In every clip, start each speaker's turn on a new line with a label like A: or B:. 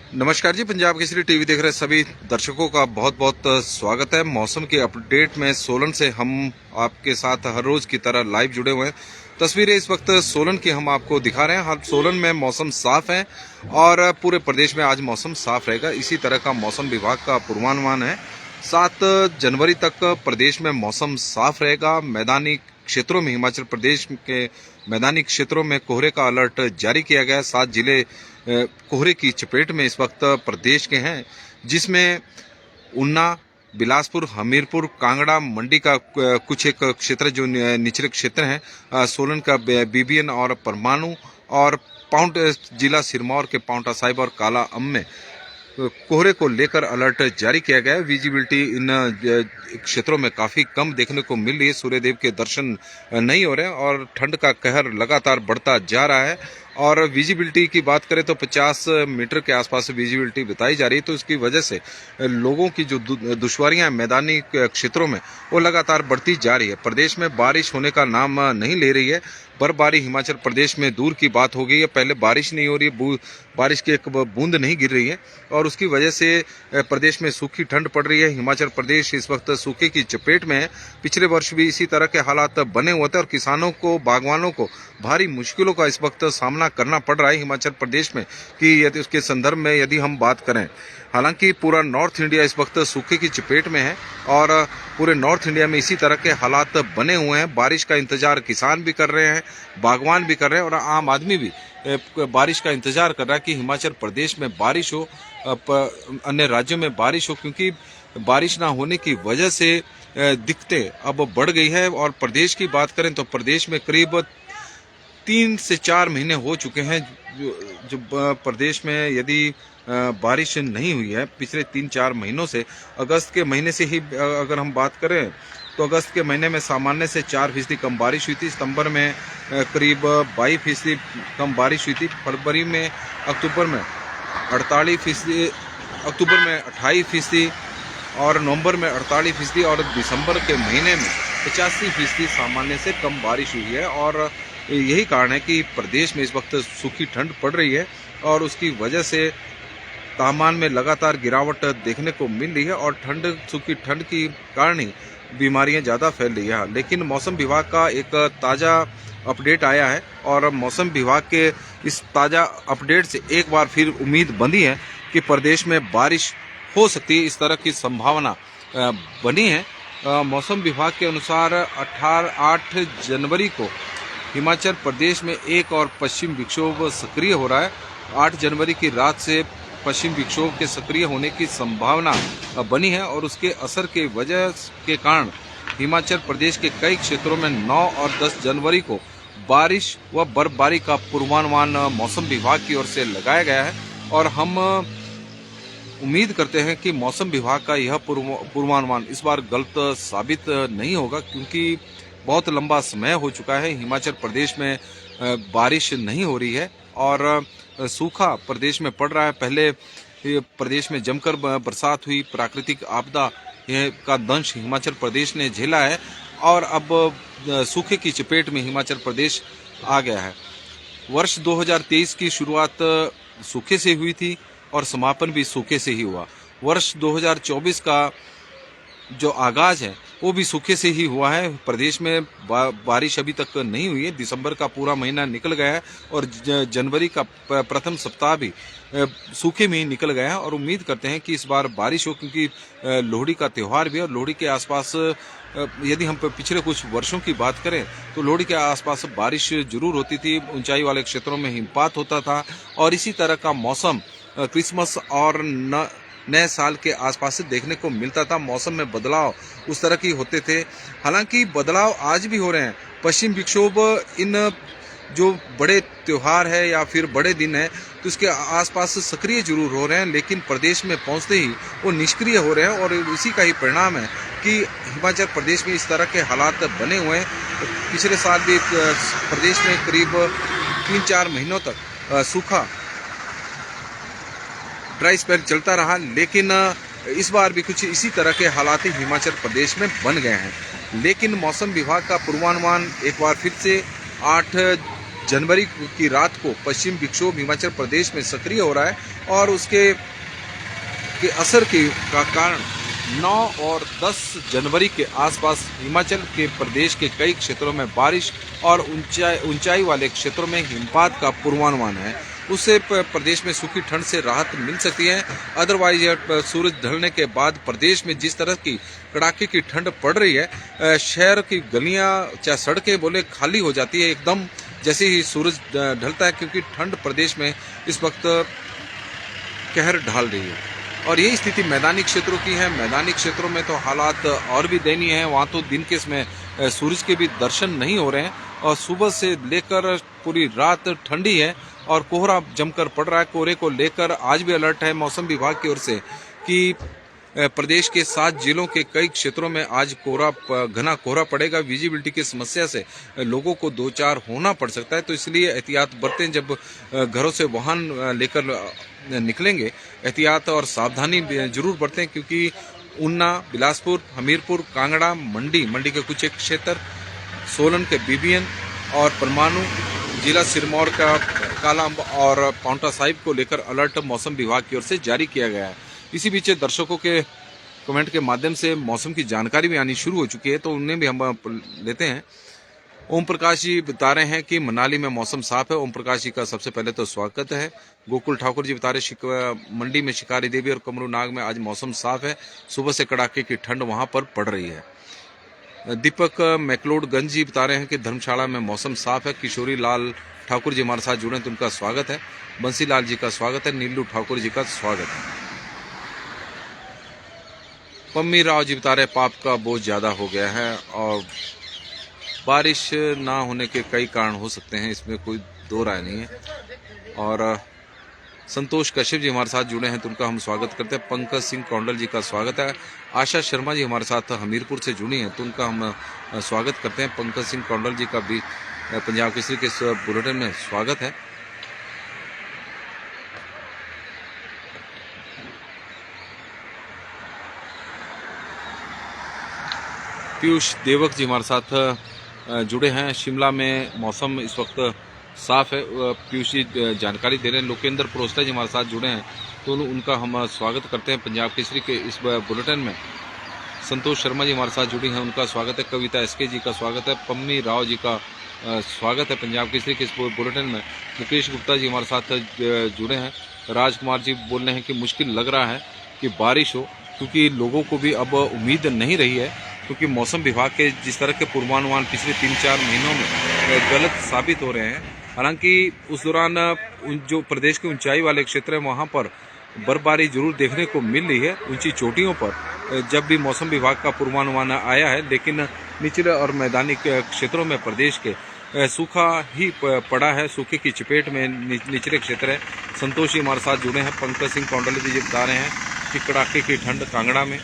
A: नमस्कार जी। पंजाब केसरी टीवी देख रहे सभी दर्शकों का बहुत बहुत स्वागत है। मौसम के अपडेट में सोलन से हम आपके साथ हर रोज की तरह लाइव जुड़े हुए हैं। तस्वीरें इस वक्त सोलन की हम आपको दिखा रहे हैं। हाल सोलन में मौसम साफ है और पूरे प्रदेश में आज मौसम साफ रहेगा, इसी तरह का मौसम विभाग का पूर्वानुमान है। 7 जनवरी तक प्रदेश में मौसम साफ रहेगा। मैदानी क्षेत्रों में, हिमाचल प्रदेश के मैदानी क्षेत्रों में कोहरे का अलर्ट जारी किया गया है। 7 जिले कोहरे की चपेट में इस वक्त प्रदेश के हैं, जिसमें ऊना, बिलासपुर, हमीरपुर, कांगड़ा, मंडी का कुछ एक क्षेत्र जो निचले क्षेत्र हैं, सोलन का बीबीएन और परमाणु, और पाउंट जिला सिरमौर के पाउंटा साहिब और काला अम में कोहरे को लेकर अलर्ट जारी किया गया है। विजिबिलिटी इन क्षेत्रों में काफी कम देखने को मिल रही है। सूर्यदेव के दर्शन नहीं हो रहे हैं और ठंड का कहर लगातार बढ़ता जा रहा है। और विजिबिलिटी की बात करें तो 50 मीटर के आसपास विजिबिलिटी बताई जा रही है। तो इसकी वजह से लोगों की जो दुश्वारियां मैदानी क्षेत्रों में वो लगातार बढ़ती जा रही है। प्रदेश में बारिश होने का नाम नहीं ले रही है। बर्फबारी हिमाचल प्रदेश में दूर की बात हो गई है। पहले बारिश नहीं हो रही है, बारिश की एक बूंद नहीं गिर रही है और उसकी वजह से प्रदेश में सूखी ठंड पड़ रही है। हिमाचल प्रदेश इस वक्त सूखे की चपेट में है। पिछले वर्ष भी इसी तरह के हालात बने हुए थे और किसानों को, बागवानों को भारी मुश्किलों का इस वक्त सामना करना पड़ रहा है हिमाचल प्रदेश में। कि यदि उसके संदर्भ में यदि हम बात करें, हालांकि पूरा नॉर्थ इंडिया इस वक्त सूखे की चपेट में है और पूरे नॉर्थ इंडिया में इसी तरह के हालात बने हुए हैं। बारिश का इंतजार किसान भी कर रहे हैं, बागवान भी कर रहे हैं और आम आदमी भी बारिश का इंतजार कर रहा है कि हिमाचल प्रदेश में बारिश हो, अन्य राज्यों में बारिश हो, क्योंकि बारिश ना होने की वजह से दिक्कतें अब बढ़ गई है। और प्रदेश की बात करें तो प्रदेश में करीब 3 से 4 महीने हो चुके हैं जो प्रदेश में यदि बारिश नहीं हुई है पिछले 3-4 महीनों से। अगस्त के महीने से ही अगर हम बात करें तो अगस्त के महीने में सामान्य से 4% कम बारिश हुई थी। सितंबर में करीब 22% कम बारिश हुई थी। फरवरी में, अक्टूबर में 48%, अक्टूबर में 28% और नवंबर में 48% और दिसंबर के महीने में 85% सामान्य से कम बारिश हुई है। और यही कारण है कि प्रदेश में इस वक्त सूखी ठंड पड़ रही है और उसकी वजह से तापमान में लगातार गिरावट देखने को मिल रही है और सूखी ठंड की कारण ही बीमारियां ज़्यादा फैल रही है। लेकिन मौसम विभाग का एक ताज़ा अपडेट आया है और मौसम विभाग के इस ताज़ा अपडेट से एक बार फिर उम्मीद बंधी है कि प्रदेश में बारिश हो सकती है। इस तरह की संभावना बनी है। मौसम विभाग के अनुसार 8 जनवरी को हिमाचल प्रदेश में एक और पश्चिम विक्षोभ सक्रिय हो रहा है। 8 जनवरी की रात से पश्चिम विक्षोभ के सक्रिय होने की संभावना बनी है और उसके असर के वजह के कारण हिमाचल प्रदेश के कई क्षेत्रों में 9 और 10 जनवरी को बारिश व बर्फबारी का पूर्वानुमान मौसम विभाग की ओर से लगाया गया है। और हम उम्मीद करते हैं कि मौसम विभाग का यह पूर्वानुमान इस बार गलत साबित नहीं होगा, क्योंकि बहुत लंबा समय हो चुका है हिमाचल प्रदेश में बारिश नहीं हो रही है और सूखा प्रदेश में पड़ रहा है। पहले प्रदेश में जमकर बरसात हुई, प्राकृतिक आपदा का दंश हिमाचल प्रदेश ने झेला है और अब सूखे की चपेट में हिमाचल प्रदेश आ गया है। वर्ष 2023 की शुरुआत सूखे से हुई थी और समापन भी सूखे से ही हुआ। वर्ष 2024 का जो आगाज है वो भी सूखे से ही हुआ है। प्रदेश में बारिश अभी तक नहीं हुई है। दिसंबर का पूरा महीना निकल गया है और जनवरी का प्रथम सप्ताह भी सूखे में ही निकल गया है। और उम्मीद करते हैं कि इस बार बारिश हो, क्योंकि लोहड़ी का त्यौहार भी है और लोहड़ी के आसपास यदि हम पिछले कुछ वर्षों की बात करें तो लोहड़ी के आसपास बारिश जरूर होती थी। ऊंचाई वाले क्षेत्रों में हिमपात होता था और इसी तरह का मौसम क्रिसमस और नए साल के आसपास से देखने को मिलता था। मौसम में बदलाव उस तरह की होते थे। हालांकि बदलाव आज भी हो रहे हैं। पश्चिम विक्षोभ इन जो बड़े त्योहार है या फिर बड़े दिन है तो इसके आसपास सक्रिय जरूर हो रहे हैं, लेकिन प्रदेश में पहुंचते ही वो निष्क्रिय हो रहे हैं। और इसी का ही परिणाम है कि हिमाचल प्रदेश में इस तरह के हालात बने हुए हैं। पिछले साल भी प्रदेश में करीब 3-4 महीनों तक सूखा ड्राई स्पेल चलता रहा, लेकिन इस बार भी कुछ इसी तरह के हालात हिमाचल प्रदेश में बन गए हैं। लेकिन मौसम विभाग का पूर्वानुमान एक बार फिर से 8 जनवरी की रात को पश्चिम विक्षोभ हिमाचल प्रदेश में सक्रिय हो रहा है और उसके असर का कारण 9 और 10 जनवरी के आसपास हिमाचल के प्रदेश के कई क्षेत्रों में बारिश और ऊंचाई वाले क्षेत्रों में हिमपात का पूर्वानुमान है। उससे प्रदेश में सूखी ठंड से राहत मिल सकती है। अदरवाइज सूरज ढलने के बाद प्रदेश में जिस तरह की कड़ाके की ठंड पड़ रही है, शहर की गलियां चाहे सड़कें बोले खाली हो जाती है एकदम जैसे ही सूरज ढलता है, क्योंकि ठंड प्रदेश में इस वक्त कहर ढाल रही है। और यही स्थिति मैदानी क्षेत्रों की है। मैदानी क्षेत्रों में तो हालात और भी दयनीय हैं। वहाँ तो दिन के समय सूरज के भी दर्शन नहीं हो रहे हैं और सुबह से लेकर पूरी रात ठंडी है और कोहरा जमकर पड़ रहा है। कोहरे को लेकर आज भी अलर्ट है मौसम विभाग की ओर से कि प्रदेश के 7 जिलों के कई क्षेत्रों में आज घना कोहरा पड़ेगा। विजिबिलिटी की समस्या से लोगों को दो चार होना पड़ सकता है, तो इसलिए एहतियात बरतें। जब घरों से वाहन लेकर निकलेंगे एहतियात और सावधानी जरूर बरतें, क्योंकि ऊना, बिलासपुर, हमीरपुर, कांगड़ा, मंडी के कुछ एक क्षेत्र, सोलन के बीबीएन और परमाणु जिला सिरमौर का कालाअंब और पांवटा साहिब को लेकर अलर्ट मौसम विभाग की ओर से जारी किया गया है। इसी बीच दर्शकों के कमेंट के माध्यम से मौसम की जानकारी भी आनी शुरू हो चुकी है, तो उन्हें भी हम लेते हैं। ओम प्रकाश जी बता रहे हैं कि मनाली में मौसम साफ है। ओम प्रकाश जी का सबसे पहले तो स्वागत है। गोकुल ठाकुर जी बता रहे मंडी में शिकारी देवी और कमरू नाग में आज मौसम साफ है, सुबह से कड़ाके की ठंड वहां पर पड़ रही है। दीपक मैकलोडगंज जी बता रहे हैं कि धर्मशाला में मौसम साफ है। किशोरी लाल ठाकुर जी हमारे साथ जुड़े हैं तो उनका स्वागत है। बंसी लाल जी का स्वागत है। नीलू ठाकुर जी का स्वागत है। पम्मी राव जी बता रहे पाप का बोझ ज्यादा हो गया है और बारिश ना होने के कई कारण हो सकते हैं, इसमें कोई दो राय नहीं है। और संतोष कश्यप जी हमारे साथ जुड़े हैं तो उनका हम स्वागत करते हैं। पंकज सिंह कौंडल जी का स्वागत है। आशा शर्मा जी हमारे साथ हमीरपुर से जुड़ी हैं तो उनका हम स्वागत करते हैं। पंकज सिंह कौंडल जी का भी पंजाब केसरी के बुलेटिन में स्वागत है। पीयूष देवक जी हमारे साथ जुड़े हैं। शिमला में मौसम इस वक्त साफ है। पीयूष जी जानकारी दे रहे हैं। लोकेंद्र प्रोस्ता जी हमारे साथ जुड़े हैं तो उनका हम स्वागत करते हैं पंजाब केसरी के इस बुलेटिन में। संतोष शर्मा जी हमारे साथ जुड़ी हैं, उनका स्वागत है। कविता एसके जी का स्वागत है। पम्मी राव जी का स्वागत है पंजाब केसरी के इस बुलेटिन में। मुकेश गुप्ता जी हमारे साथ जुड़े हैं। राजकुमार जी बोल रहे हैं कि मुश्किल लग रहा है कि बारिश हो, क्योंकि लोगों को भी अब उम्मीद नहीं रही है, क्योंकि मौसम विभाग के जिस तरह के पूर्वानुमान पिछले 3-4 महीनों में गलत साबित हो रहे हैं। हालांकि उस दौरान जो प्रदेश के ऊंचाई वाले क्षेत्र हैं वहां पर बर्फबारी जरूर देखने को मिल रही है ऊंची चोटियों पर जब भी मौसम विभाग का पूर्वानुमान आया है, लेकिन निचले और मैदानी क्षेत्रों में प्रदेश के सूखा ही पड़ा है। सूखे की चपेट में निचले क्षेत्र है। संतोष जी हमारे साथ जुड़े हैं। पंकज सिंह कौंडल जी बता रहे हैं कि कड़ाके की ठंड कांगड़ा में।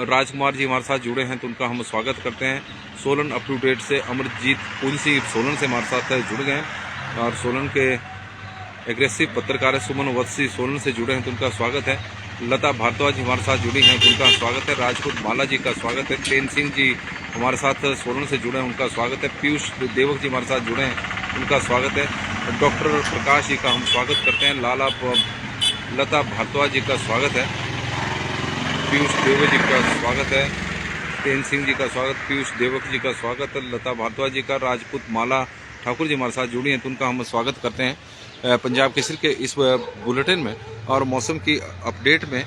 A: राजकुमार जी हमारे साथ जुड़े हैं तो उनका हम स्वागत करते हैं। सोलन अप टू डेट से अमरजीत पुंसी सोलन से हमारे साथ जुड़ गए हैं और सोलन के एग्रेसिव पत्रकार सुमन वत्सी सोलन से जुड़े हैं तो उनका स्वागत है। लता भारद्वाज हमारे साथ जुड़ी हैं तो उनका स्वागत है। राजपूत माला जी का स्वागत है। चैन सिंह जी हमारे साथ सोलन से जुड़े हैं, उनका स्वागत है। पीयूष देवक जी हमारे साथ जुड़े हैं, उनका स्वागत है। डॉक्टर प्रकाश जी का हम स्वागत करते हैं। लता भारद्वाज जी का स्वागत है। पीयूष देवक जी का स्वागत है। चैन सिंह जी का स्वागत, पीयूष देवक जी का स्वागत है। लता भारद्वाज जी का, राजपूत माला ठाकुर जी हमारे साथ जुड़ी हैं तो उनका हम स्वागत करते हैं पंजाब केसरी के इस बुलेटिन में। और मौसम की अपडेट में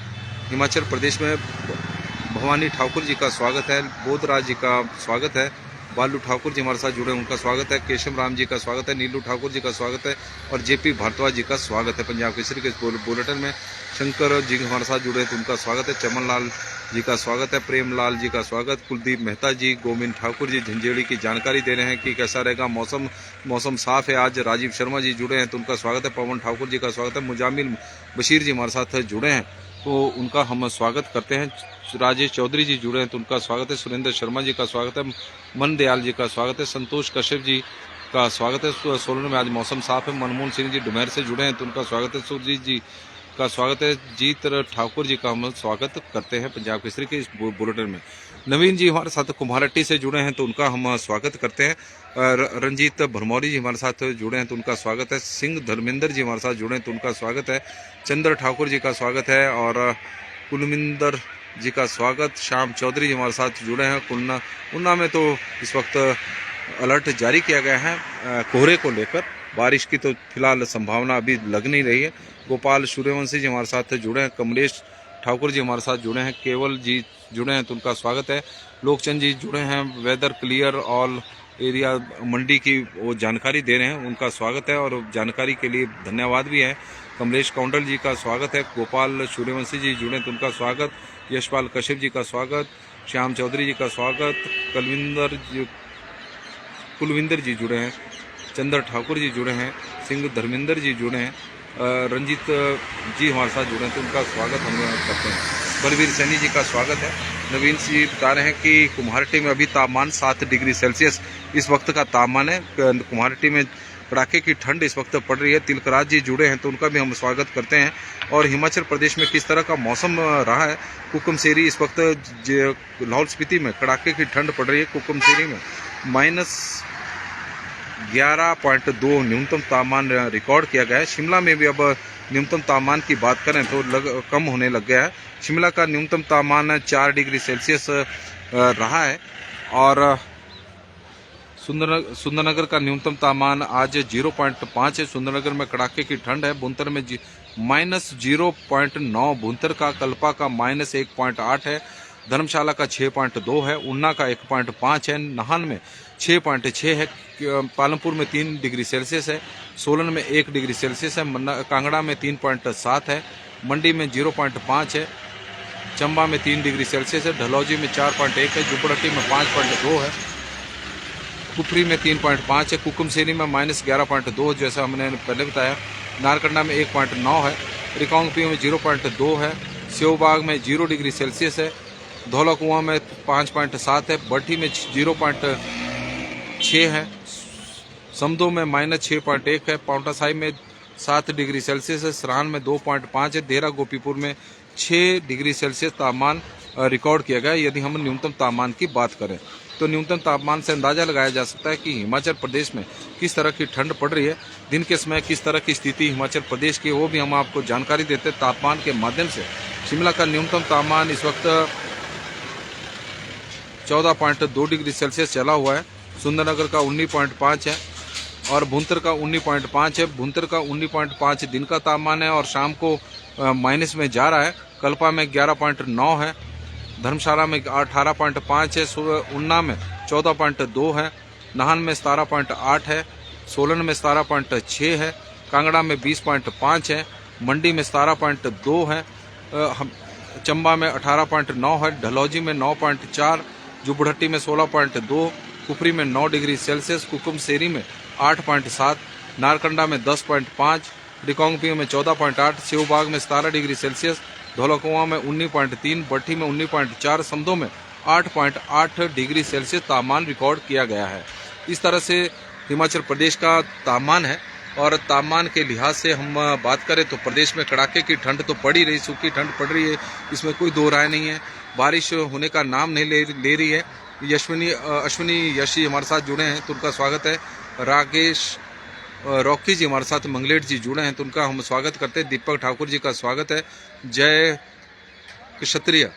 A: हिमाचल प्रदेश में भवानी ठाकुर जी का स्वागत है। बोधराज जी का स्वागत है। बालू ठाकुर जी हमारे साथ जुड़े हैं, उनका स्वागत है। केशव राम जी का स्वागत है। नीलू ठाकुर जी का स्वागत है और जेपी भारद्वाज जी का स्वागत है पंजाब केसरी के बुलेटिन में। शंकर जी हमारे साथ जुड़े हैं तो उनका स्वागत है। चमन लाल जी का स्वागत है। प्रेम लाल जी का स्वागत। कुलदीप मेहता जी, गोविंद ठाकुर जी झंझेड़ी की जानकारी दे रहे हैं कि कैसा रहेगा मौसम साफ है आज। राजीव शर्मा जी जुड़े हैं तो उनका स्वागत है। पवन ठाकुर जी का स्वागत है। मुजामिल बशीर जी हमारे साथ जुड़े हैं तो उनका हम स्वागत करते हैं। राजेश चौधरी जी जुड़े हैं तो उनका स्वागत है। सुरेंद्र शर्मा जी का स्वागत है। मन दयाल जी का स्वागत है। संतोष कश्यप जी का स्वागत है। सोलन में आज मौसम साफ है। मनमोहन सिंह जी डुमेर से जुड़े हैं तो उनका स्वागत है। सुरजीत जी का स्वागत है। जीत ठाकुर जी का हम स्वागत करते हैं पंजाब केसरी के इस बुलेटिन में। नवीन जी हमारे साथ कुम्हारहट्टी से जुड़े हैं तो उनका हम स्वागत करते हैं। रंजीत भरमौरी जी हमारे साथ जुड़े हैं तो उनका स्वागत है। सिंह धर्मेंद्र जी हमारे साथ जुड़े हैं तो उनका स्वागत है। चंद्र ठाकुर जी का स्वागत है और कुलविंदर जी का स्वागत। श्याम चौधरी जी हमारे साथ जुड़े हैं। उन्ना में तो इस वक्त अलर्ट जारी किया गया है कोहरे को लेकर। बारिश की तो फिलहाल संभावना अभी लग नहीं रही है। गोपाल सूर्यवंशी जी हमारे साथ जुड़े हैं। कमलेश ठाकुर जी हमारे साथ जुड़े हैं। केवल जी जुड़े हैं तो उनका स्वागत है। लोकचंद जी जुड़े हैं। वेदर क्लियर ऑल एरिया मंडी की वो जानकारी दे रहे हैं, उनका स्वागत है और जानकारी के लिए धन्यवाद भी है। कमलेश कौंडल जी का स्वागत है। गोपाल सूर्यवंशी जी जुड़े तो उनका स्वागत। यशपाल कश्यप जी का स्वागत। श्याम चौधरी जी का स्वागत। कुलविंदर जी जुड़े हैं। चंद्र ठाकुर जी जुड़े हैं। सिंह धर्मेंद्र जी जुड़े हैं। रंजीत जी हमारे साथ जुड़े हैं तो उनका स्वागत हम करते हैं। बलवीर सैनी जी का स्वागत है। नवीन जी बता रहे हैं कि कुम्हारहट्टी में अभी तापमान 7 डिग्री सेल्सियस इस वक्त का तापमान है। कुम्हारहट्टी में कड़ाके की ठंड इस वक्त पड़ रही है। तिलकराज जी जुड़े हैं तो उनका भी हम स्वागत करते हैं। और हिमाचल प्रदेश में किस तरह का मौसम रहा है। कुकुमसेरी इस वक्त लाहौल स्पीति में कड़ाके की ठंड पड़ रही है। कुकुमसेरी में -11.2 न्यूनतम तापमान रिकॉर्ड किया गया है। शिमला में भी अब न्यूनतम तापमान की बात करें तो कम होने लग गया है। शिमला का न्यूनतम तापमान 4 डिग्री सेल्सियस रहा है और सुंदरनगर का न्यूनतम तापमान आज 0.5 है। सुंदरनगर में कड़ाके की ठंड है। बुंतर में -0.9, बुंतर का कल्पा का -1.8 है। धर्मशाला का 6.2 है। उन्ना का 1.5 है। नाहन में 6.6 है। पालमपुर में 3 डिग्री सेल्सियस है। सोलन में 1 डिग्री सेल्सियस है। कांगड़ा में 3.7 है। मंडी में 0.5 है। चंबा में 3 डिग्री सेल्सियस है। ढलौजी में 4.1 है। जुब्बड़हट्टी में 5.2 है। कुफरी में 3.5 है। कुकुमसेरी में -11.2 जैसा हमने पहले बताया। नारकंडा में 1.9 है। रिकांगपिओ में 0.2 है। सेवबाग में 0 डिग्री सेल्सियस है। धौलाकुआं में 5.7 है। बट्ठी में 0.6 है। समदो में -6.1 है। पाउंटा साहिब में 7 डिग्री सेल्सियस है। सरान में 2.5 है। देहरा गोपीपुर में 6 डिग्री सेल्सियस तापमान रिकॉर्ड किया गया। यदि हम न्यूनतम तापमान की बात करें तो न्यूनतम तापमान से अंदाजा लगाया जा सकता है कि हिमाचल प्रदेश में किस तरह की ठंड पड़ रही है। दिन के समय किस तरह की स्थिति हिमाचल प्रदेश की वो भी हम आपको जानकारी देते हैं तापमान के माध्यम से। शिमला का न्यूनतम तापमान इस वक्त 14.2 डिग्री सेल्सियस चला हुआ है। सुंदरनगर का 19.5 है और भुंतर का 19.5 है। भुंतर का 19.5 दिन का तापमान है और शाम को माइनस में जा रहा है। कल्पा में 11.9 है। धर्मशाला में 18.5 है। उन्ना में 14.2 है। नाहन में 17.8 है। सोलन में 17.6 है। कांगड़ा में 20.5 है। मंडी में 17.2 है। चंबा में 18.9 है। ढलौजी में 9.4, जुब्बड़हट्टी में 16.2, कुफरी में 9 डिग्री सेल्सियस, कुकुमसेरी में 8.7, नारकंडा में 10.5, रिकांगपिओ में 14.8, सेवबाग में 17 डिग्री सेल्सियस, धौलाकुआं में 19.3, बट्ठी में 19.4, समदो में 8.8 डिग्री सेल्सियस तापमान रिकॉर्ड किया गया है। इस तरह से हिमाचल प्रदेश का तापमान है। और तापमान के लिहाज से हम बात करें तो प्रदेश में कड़ाके की ठंड तो पड़ ही रही, सूखी ठंड पड़ रही है, इसमें कोई दो राय नहीं है। बारिश होने का नाम नहीं ले रही है। अश्विनी यशी हमारे साथ जुड़े हैं तो उनका स्वागत है। राकेश रॉकी जी हमारे साथ मंगलेट जी जुड़े हैं तो उनका हम स्वागत करते हैं। दीपक ठाकुर जी का स्वागत है। जय क्षत्रिय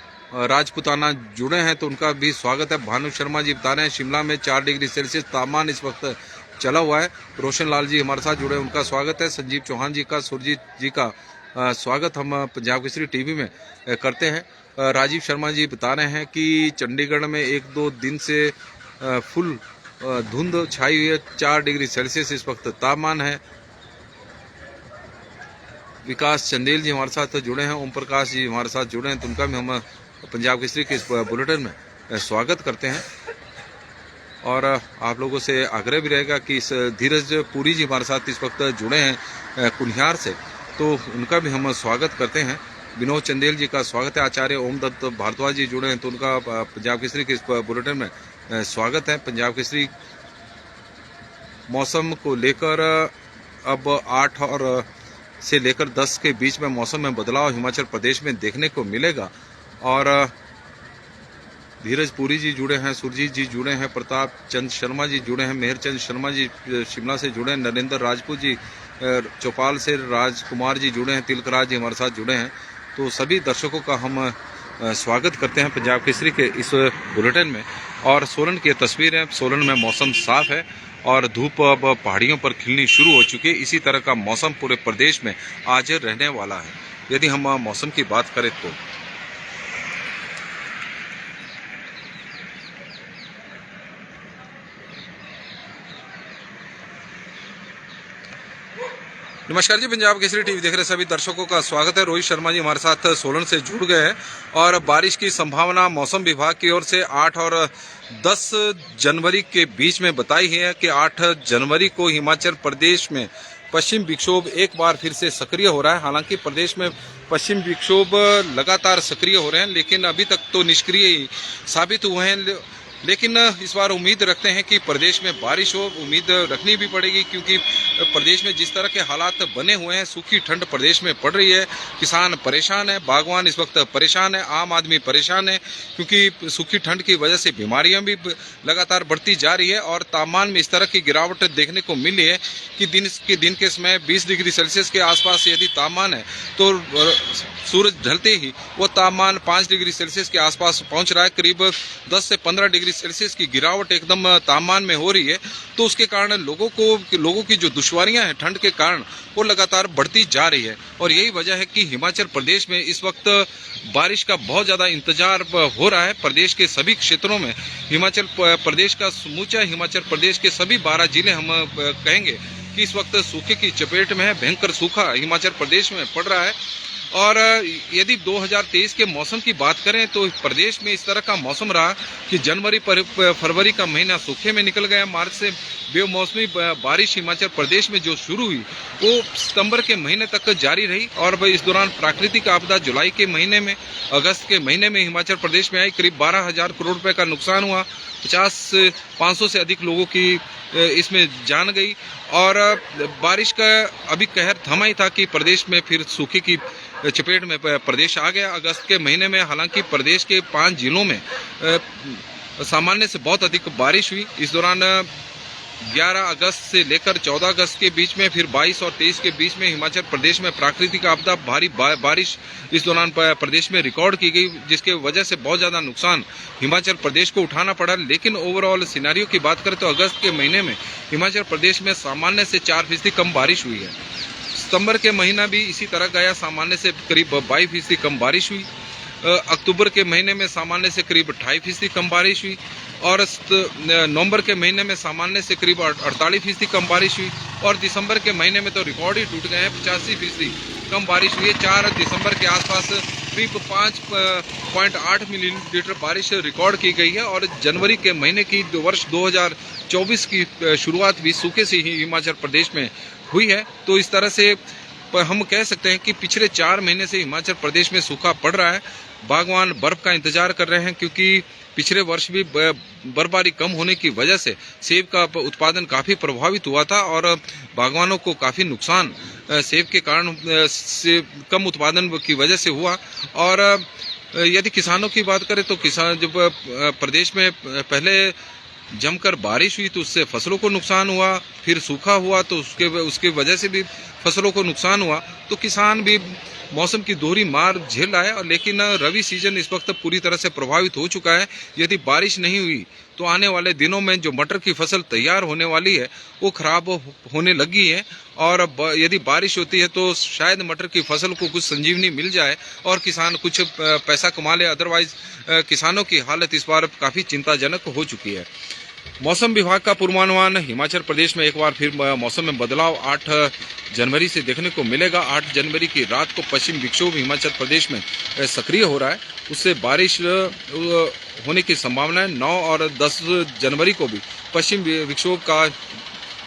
A: राजपुताना जुड़े हैं तो उनका भी स्वागत है। भानु शर्मा जी बता रहे हैं शिमला में 4 डिग्री सेल्सियस तापमान इस वक्त चला हुआ है। रोशन लाल जी हमारे साथ जुड़े हैं, उनका स्वागत है। संजीव चौहान जी का, सुरजीत जी का स्वागत हम पंजाब केसरी टीवी में करते हैं। राजीव शर्मा जी बता रहे हैं कि चंडीगढ़ में 1-2 दिन से फुल धुंध छाई हुई है। 4 डिग्री सेल्सियस इस वक्त तापमान है। विकास चंदेल जी हमारे साथ जुड़े हैं। ओम प्रकाश जी हमारे साथ जुड़े हैं तो उनका भी हम पंजाब केसरी के इस बुलेटिन में स्वागत करते हैं। और आप लोगों से आग्रह भी रहेगा कि इस धीरज पुरी जी हमारे साथ इस वक्त जुड़े हैं कुनिहार से तो उनका भी हम स्वागत करते हैं। विनोद चंदेल जी का स्वागत है। आचार्य ओम दत्त भारद्वाज जी जुड़े हैं तो उनका पंजाब केसरी के इस बुलेटिन में स्वागत है। पंजाब केसरी मौसम को लेकर अब 8 और से लेकर 10 के बीच में मौसम में बदलाव हिमाचल प्रदेश में देखने को मिलेगा। और धीरज पुरी जी जुड़े हैं, सुरजीत जी जुड़े हैं, प्रताप चंद शर्मा जी जुड़े हैं, मेहर चंद शर्मा जी शिमला से जुड़े हैं, नरेंद्र राजपूत जी चौपाल से, राजकुमार जी जुड़े हैं, तिलकराज जी हमारे साथ जुड़े हैं। तो सभी दर्शकों का हम स्वागत करते हैं पंजाब केसरी के इस बुलेटिन में। और सोलन की तस्वीरें, सोलन में मौसम साफ है और धूप अब पहाड़ियों पर खिलनी शुरू हो चुकी है। इसी तरह का मौसम पूरे प्रदेश में आज रहने वाला है। यदि हम मौसम की बात करें तो नमस्कार जी, पंजाब केसरी टीवी देख रहे सभी दर्शकों का स्वागत है। रोहित शर्मा जी हमारे साथ सोलन से जुड़ गए हैं और बारिश की संभावना मौसम विभाग की ओर से 8 और 10 जनवरी के बीच में बताई है कि 8 जनवरी को हिमाचल प्रदेश में पश्चिम विक्षोभ एक बार फिर से सक्रिय हो रहा है। हालांकि प्रदेश में पश्चिम विक्षोभ लगातार सक्रिय हो रहे हैं, लेकिन अभी तक तो निष्क्रिय ही साबित हुए हैं। लेकिन इस बार उम्मीद रखते हैं कि प्रदेश में बारिश हो, उम्मीद रखनी भी पड़ेगी, क्योंकि प्रदेश में जिस तरह के हालात बने हुए हैं, सूखी ठंड प्रदेश में पड़ रही है, किसान परेशान है, बागवान इस वक्त परेशान है, आम आदमी परेशान है, क्योंकि सूखी ठंड की वजह से बीमारियां भी लगातार बढ़ती जा रही है। और तापमान में इस तरह की गिरावट देखने को मिली है कि दिन के समय 20 डिग्री सेल्सियस के आसपास यदि तापमान है तो सूरज ढलते ही वो तापमान 5 डिग्री सेल्सियस के आसपास पहुंच रहा है। करीब 10 से 15 डिग्री सेल्सियस की गिरावट एकदम तापमान में हो रही है। तो उसके कारण लोगों की जो दुश्वारियां हैं ठंड के कारण, वो लगातार बढ़ती जा रही है। और यही वजह है कि हिमाचल प्रदेश में इस वक्त बारिश का बहुत ज्यादा इंतजार हो रहा है। प्रदेश के सभी क्षेत्रों में, हिमाचल प्रदेश का समूचा हिमाचल प्रदेश के सभी 12 जिले हम कहेंगे कि इस वक्त सूखे की चपेट में है। भयंकर सूखा हिमाचल प्रदेश में पड़ रहा है। और यदि 2023 के मौसम की बात करें तो प्रदेश में इस तरह का मौसम रहा कि जनवरी फरवरी का महीना सूखे में निकल गया। मार्च से बेमौसमी बारिश हिमाचल प्रदेश में जो शुरू हुई वो सितंबर के महीने तक जारी रही। और इस दौरान प्राकृतिक आपदा जुलाई के महीने में, अगस्त के महीने में हिमाचल प्रदेश में आई। करीब 12,000 करोड़ रुपए का नुकसान हुआ, 500 से अधिक लोगों की इसमें जान गई। और बारिश का अभी कहर थमा ही था कि प्रदेश में फिर सूखे की चपेट में प्रदेश आ गया अगस्त के महीने में। हालांकि प्रदेश के 5 जिलों में सामान्य से बहुत अधिक बारिश हुई। इस दौरान 11 अगस्त से लेकर 14 अगस्त के बीच में, फिर 22 और 23 के बीच में हिमाचल प्रदेश में प्राकृतिक आपदा भारी बारिश इस दौरान प्रदेश में रिकॉर्ड की गई, जिसके वजह से बहुत ज़्यादा नुकसान हिमाचल प्रदेश को उठाना पड़ा। लेकिन ओवरऑल सिनेरियो की बात करें तो अगस्त के महीने में हिमाचल प्रदेश में सामान्य से 4% कम बारिश हुई है। सितंबर के महीना भी इसी तरह गया, सामान्य से करीब 22% कम बारिश हुई। अक्टूबर के महीने में सामान्य से करीब 2.5% कम बारिश हुई। और नवंबर के महीने में सामान्य से करीब 48% कम बारिश हुई। और दिसंबर के महीने में तो रिकॉर्ड ही टूट गए हैं, 85% कम बारिश हुई है। 4 दिसंबर के आसपास करीब 5.8 मिलीमीटर बारिश रिकॉर्ड की गई है। और जनवरी के महीने की वर्ष 2024 की शुरुआत भी सूखे से ही हिमाचल प्रदेश में हुई है। तो इस तरह से हम कह सकते हैं कि पिछले 4 महीने से हिमाचल प्रदेश में सूखा पड़ रहा है। बागवान बर्फ का इंतजार कर रहे हैं, क्योंकि पिछले वर्ष भी बर्फबारी कम होने की वजह से सेब का उत्पादन काफी प्रभावित हुआ था और बागवानों को काफी नुकसान सेब के कारण से कम उत्पादन की वजह से हुआ। और यदि किसानों की बात करें तो किसान जब प्रदेश में पहले जमकर बारिश हुई तो उससे फसलों को नुकसान हुआ, फिर सूखा हुआ तो उसके वजह से भी फसलों को नुकसान हुआ। तो किसान भी मौसम की दोहरी मार झेल रहा है। और लेकिन रबी सीजन इस वक्त पूरी तरह से प्रभावित हो चुका है। यदि बारिश नहीं हुई तो आने वाले दिनों में जो मटर की फसल तैयार होने वाली है वो खराब होने लगी है। और यदि बारिश होती है तो शायद मटर की फसल को कुछ संजीवनी मिल जाए और किसान कुछ पैसा कमा ले। अदरवाइज किसानों की हालत इस बार काफी चिंताजनक हो चुकी है। मौसम विभाग का पूर्वानुमान, हिमाचल प्रदेश में एक बार फिर मौसम में बदलाव 8 जनवरी से देखने को मिलेगा। 8 जनवरी की रात को पश्चिम विक्षोभ हिमाचल प्रदेश में सक्रिय हो रहा है, उससे बारिश होने की संभावना है। 9 और 10 जनवरी को भी पश्चिम विक्षोभ का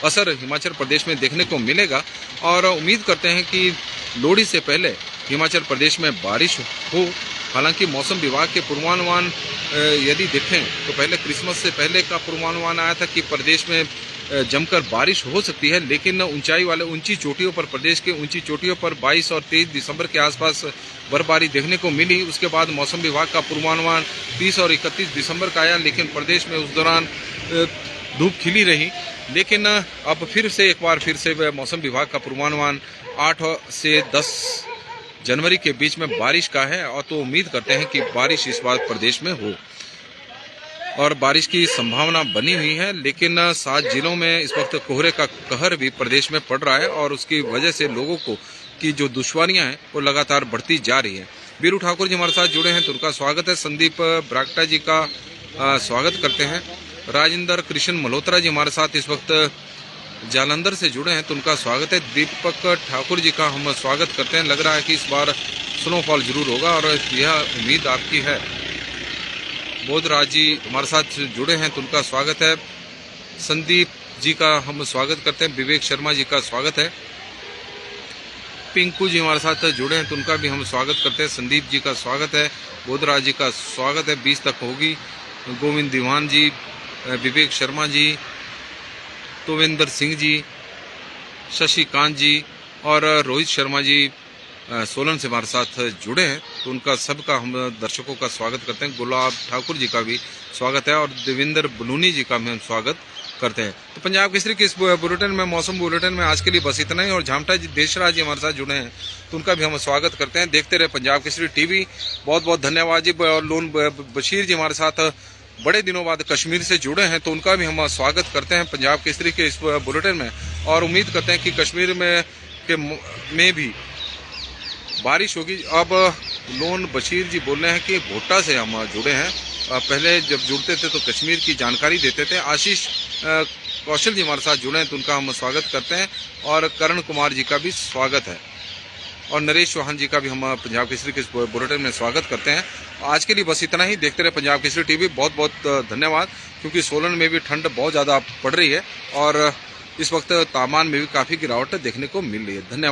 A: असर हिमाचल प्रदेश में देखने को मिलेगा। और उम्मीद करते हैं कि लोहड़ी से पहले हिमाचल प्रदेश में बारिश हो। हालांकि मौसम विभाग के पूर्वानुमान यदि देखें तो पहले क्रिसमस से पहले का पूर्वानुमान आया था कि प्रदेश में जमकर बारिश हो सकती है, लेकिन ऊंचाई वाले ऊंची चोटियों पर, प्रदेश के ऊंची चोटियों पर 22 और 23 दिसंबर के आसपास बर्फबारी देखने को मिली। उसके बाद मौसम विभाग का पूर्वानुमान 30 और 31 दिसंबर का आया, लेकिन प्रदेश में उस दौरान धूप खिली रही। लेकिन अब फिर से एक बार फिर से मौसम विभाग का पूर्वानुमान 8 से 10 जनवरी के बीच में बारिश का है, और तो उम्मीद करते हैं कि बारिश इस बार प्रदेश में हो और बारिश की संभावना बनी हुई है। लेकिन 7 जिलों में इस वक्त कोहरे का कहर भी प्रदेश में पड़ रहा है, और उसकी वजह से लोगों को की जो दुश्वारियां हैं वो लगातार बढ़ती जा रही है। बीरू ठाकुर जी हमारे साथ जुड़े हैं, तो उनका स्वागत है। संदीप ब्राक्टा जी का स्वागत करते हैं। राजेंद्र कृष्ण मल्होत्रा जी हमारे साथ इस वक्त जालंधर से जुड़े हैं, तो उनका स्वागत है। दीपक ठाकुर जी का हम स्वागत करते हैं। लग रहा है कि इस बार स्नोफॉल जरूर होगा, और यह उम्मीद आपकी है। बोधराज जी हमारे साथ जुड़े हैं, तो उनका स्वागत है। संदीप जी का हम स्वागत करते हैं। विवेक शर्मा जी का स्वागत है। पिंकू जी हमारे साथ जुड़े हैं, तो उनका भी हम स्वागत करते हैं। संदीप जी का स्वागत है। बोधराज जी का स्वागत है। 20 तक होगी। गोविंद दीवान जी, विवेक शर्मा जी, तोविंदर सिंह जी, शशिकांत जी और रोहित शर्मा जी सोलन से हमारे साथ जुड़े हैं, तो उनका सबका हम दर्शकों का स्वागत करते हैं। गुलाब ठाकुर जी का भी स्वागत है, और देवेंद्र बलूनी जी का भी हम स्वागत करते हैं। तो पंजाब केसरी के इस बुलेटिन में, मौसम बुलेटिन में आज के लिए बस इतना ही। और झामटा जी देशराज जी हमारे साथ जुड़े हैं, तो उनका भी हम स्वागत करते हैं। देखते रहे पंजाब केसरी टीवी। बहुत बहुत धन्यवाद जी। और लोन बशीर जी हमारे साथ बड़े दिनों बाद कश्मीर से जुड़े हैं, तो उनका भी हम स्वागत करते हैं पंजाब केसरी के इस बुलेटिन में, और उम्मीद करते हैं कि कश्मीर में भी बारिश होगी। अब लोन बशीर जी बोल रहे हैं कि भोटा से हम जुड़े हैं। पहले जब जुड़ते थे तो कश्मीर की जानकारी देते थे। आशीष कौशल जी हमारे साथ जुड़े हैं, तो उनका हम स्वागत करते हैं। और करण कुमार जी का भी स्वागत है, और नरेश चौहान जी का भी हम पंजाब केसरी के बुलेटिन में स्वागत करते हैं। आज के लिए बस इतना ही। देखते रहे पंजाब केसरी टीवी। बहुत बहुत धन्यवाद, क्योंकि सोलन में भी ठंड बहुत ज़्यादा पड़ रही है, और इस वक्त तापमान में भी काफ़ी गिरावट देखने को मिल रही है। धन्यवाद।